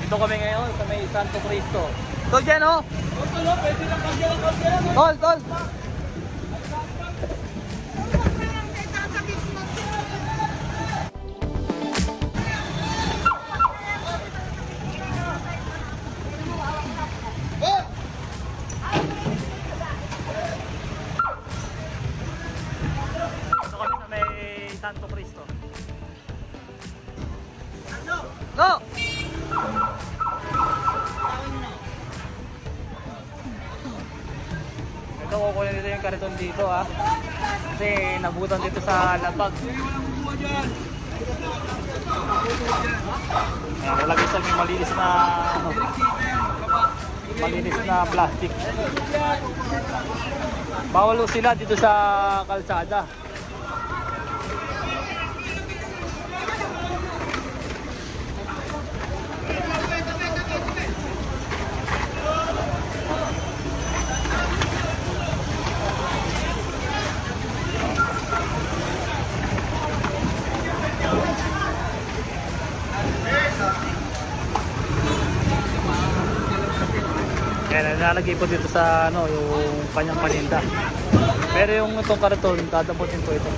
Dito kami ngayon sa may Santo Cristo. Tol dyan oh! Tol, tol! Dito kami sa may Santo Cristo. Go! Ito kukunin nito yung kariton dito ha. Kasi nabutan dito sa labag. Ayan, lalagay sa may malinis na malinis na plastic. Bawal sila dito sa kalsada. Kaya nalalagay po dito sa ano, yung kanyang paninda. Pero yung itong kariton, dadaputin po ito.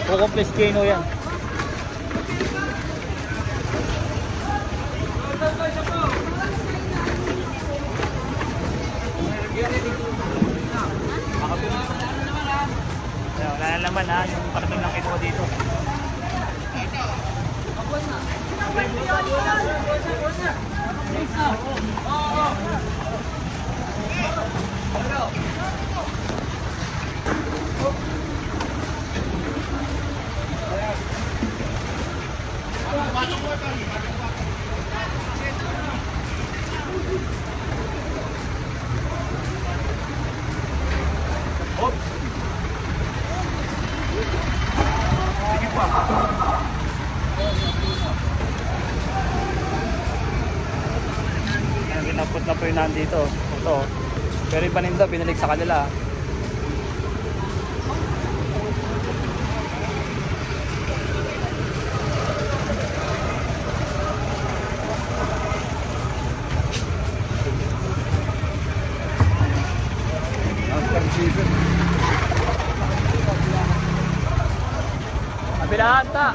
Kukumplis kino yan. Wala na naman ha, yung kariton lang kino dito. Sige pa. Pinapot na po yung nandito. Ito. Pero yung paninda, binalik sa kanila. Kabilaan ta!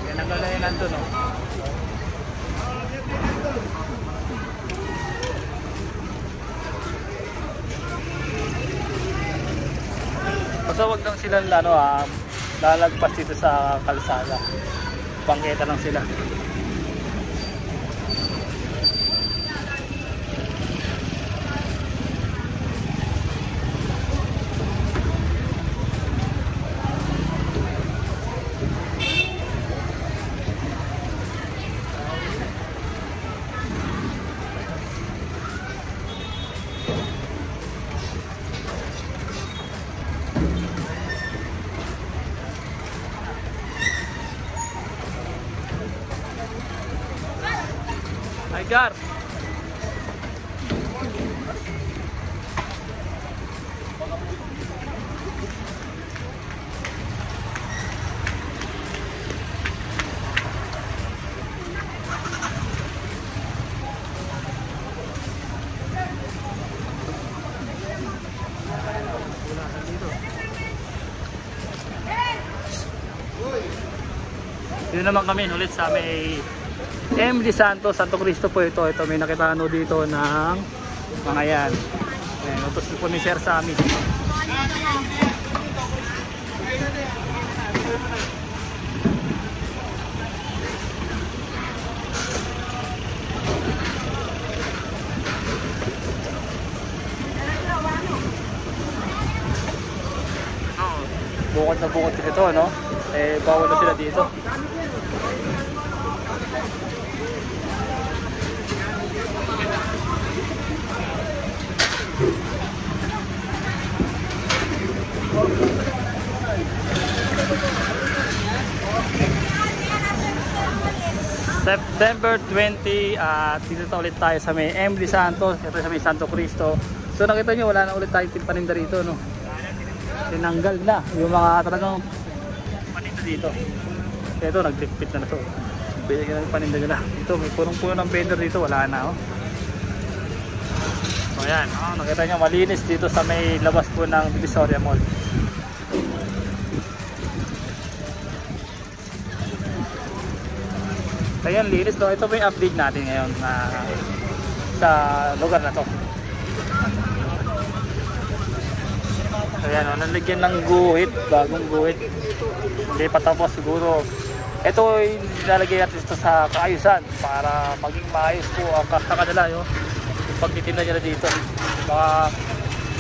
Yan ang galayan nandun no? Basta wag lang sila lalagpas dito sa kalsada. Bangketa lang sila. Gar. Dito naman kami ulit sa may MD Santos, Santo Cristo po ito. Ito may nakita dito ng mga yan. Ayan, utos po ni Sir Sammy. Bukod na bukod ito, no? Eh, bawal na sila dito. September 20 at dito ulit tayo sa may Emily Santos, ito sa may Santo Cristo. So nakita nyo, wala na ulit tayong paninda rito, no? Tinanggal na yung mga talagang paninda dito. Ito, nagtipit na to. Binigyan ng paninda nila. Ito, may punong-puno ng vendor dito, wala na, oh. So ayan, oh, nakita nyo, malinis dito sa may labas po ng Divisoria Mall. Ayan, linis to. Ito po yung update natin ngayon sa lugar na to. Ayan, nalagyan ng guhit, bagong guhit. Hindi pa tapos siguro. Ito ay nilalagay natin ito sa kaayusan para maging maayos po ang kanila yung pagtitinda nila dito. Baka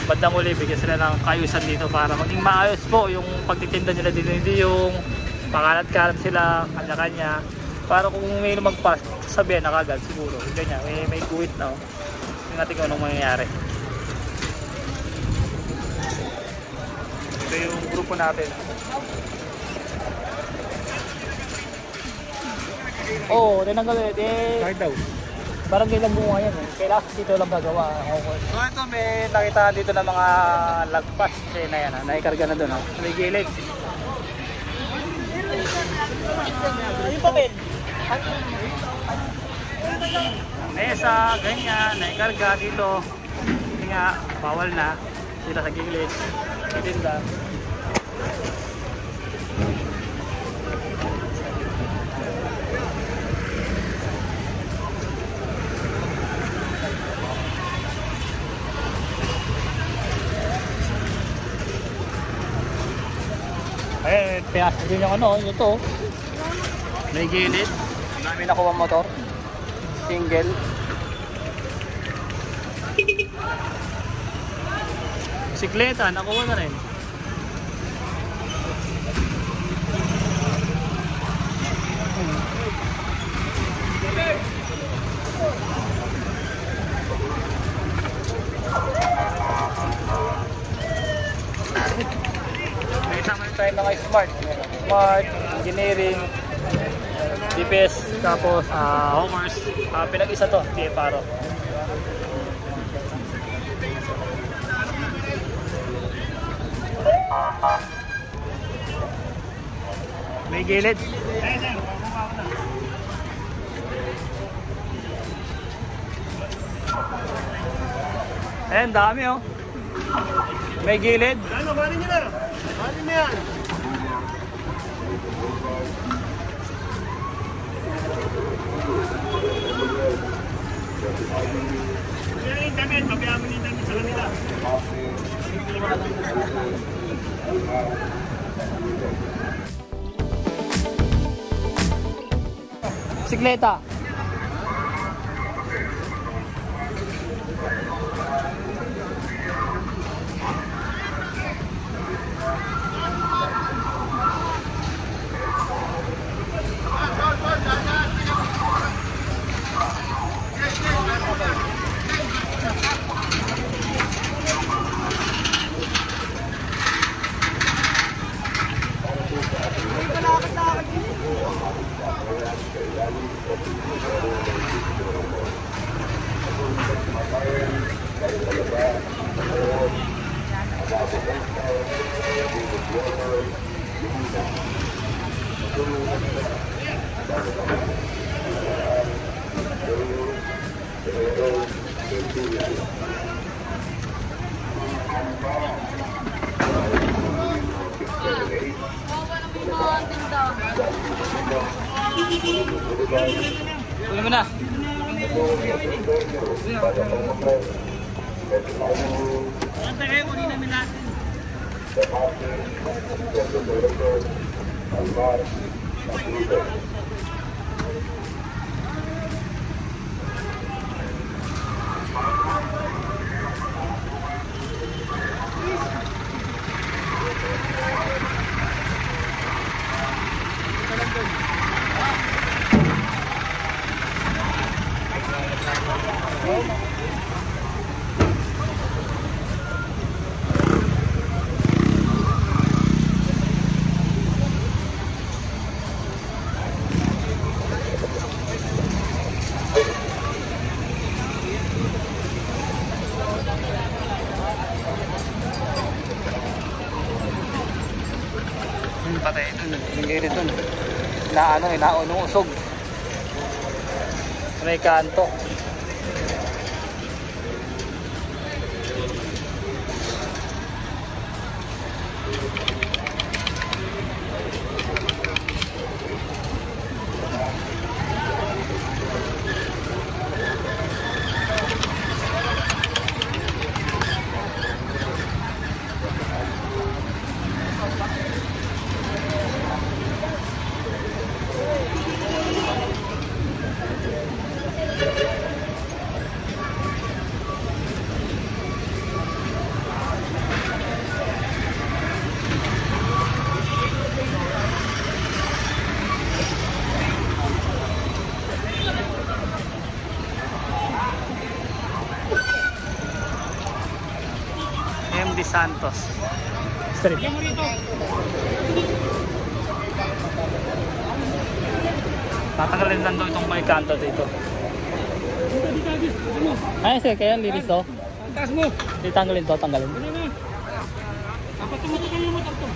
bandang uli, bigyan sila ng kaayusan dito para maging maayos po yung pagtitinda nila dito. Hindi yung pakalat-kalat sila, kanya-kanya. Para kung may lumagpas, sabihin na kagad siguro. Ganyan, may guhit na. Tingnan natin kung anong mangyayari. Ito yung grupo natin. Oo, tinanggal ulit. Kahit daw. Barangay lang bunga yan. Kailangan dito lang gagawa. So ito, may nakita dito ng mga lagpas. Kasi na yan, naikarga na doon. May gilid. Yung papel. Mesa, ganyan, naikarga dito. Hindi nga, bawal na. Sila sa gilid. Titinda. Ayun, pinasa din yung ano, ito. May gilid. Dami nakuha motor. Single. Sikleta, nakuha na rin. May isama tayo mga smart. Smart, engineering, DPS, tapos Homers. Pinag-isa to, TF Paro. May gilid. Ayan, dami oh. May gilid. Ano, bali nyo na. Bali mo yan. Yan yung damit, mabiyaman yung damit sa kanila. Sikleta. Tuloy mo na. Antay kayo, kunin namin natin. inaunusog. May kanto. MD Santos Street. Tatanggalin lang daw itong may kanto dito. Ay, sige, kaya linis to. Taas mo. Ditanggalin to, tanggalin. Dapat tumutok kayo mo to.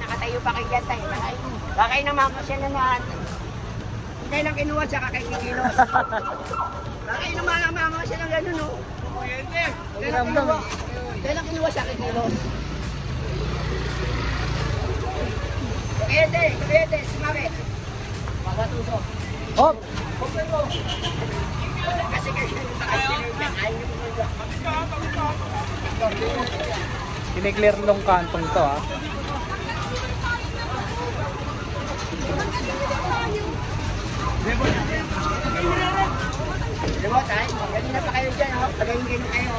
Nakatayo pa kay Gantay. Baka inamama siya na nahan. Hindi lang kinuha siya kay Kikilos. Baka inamama siya ng gano'n, no? Hindi lang kinuha siya kay Kikilos. Kayete, sumabit. Papatuso. Hop! Kasi kayo Kiniklear nung kantong to, ha. Diba tayo? Ganun na pa kayo dyan, oh. Pagayin kayo.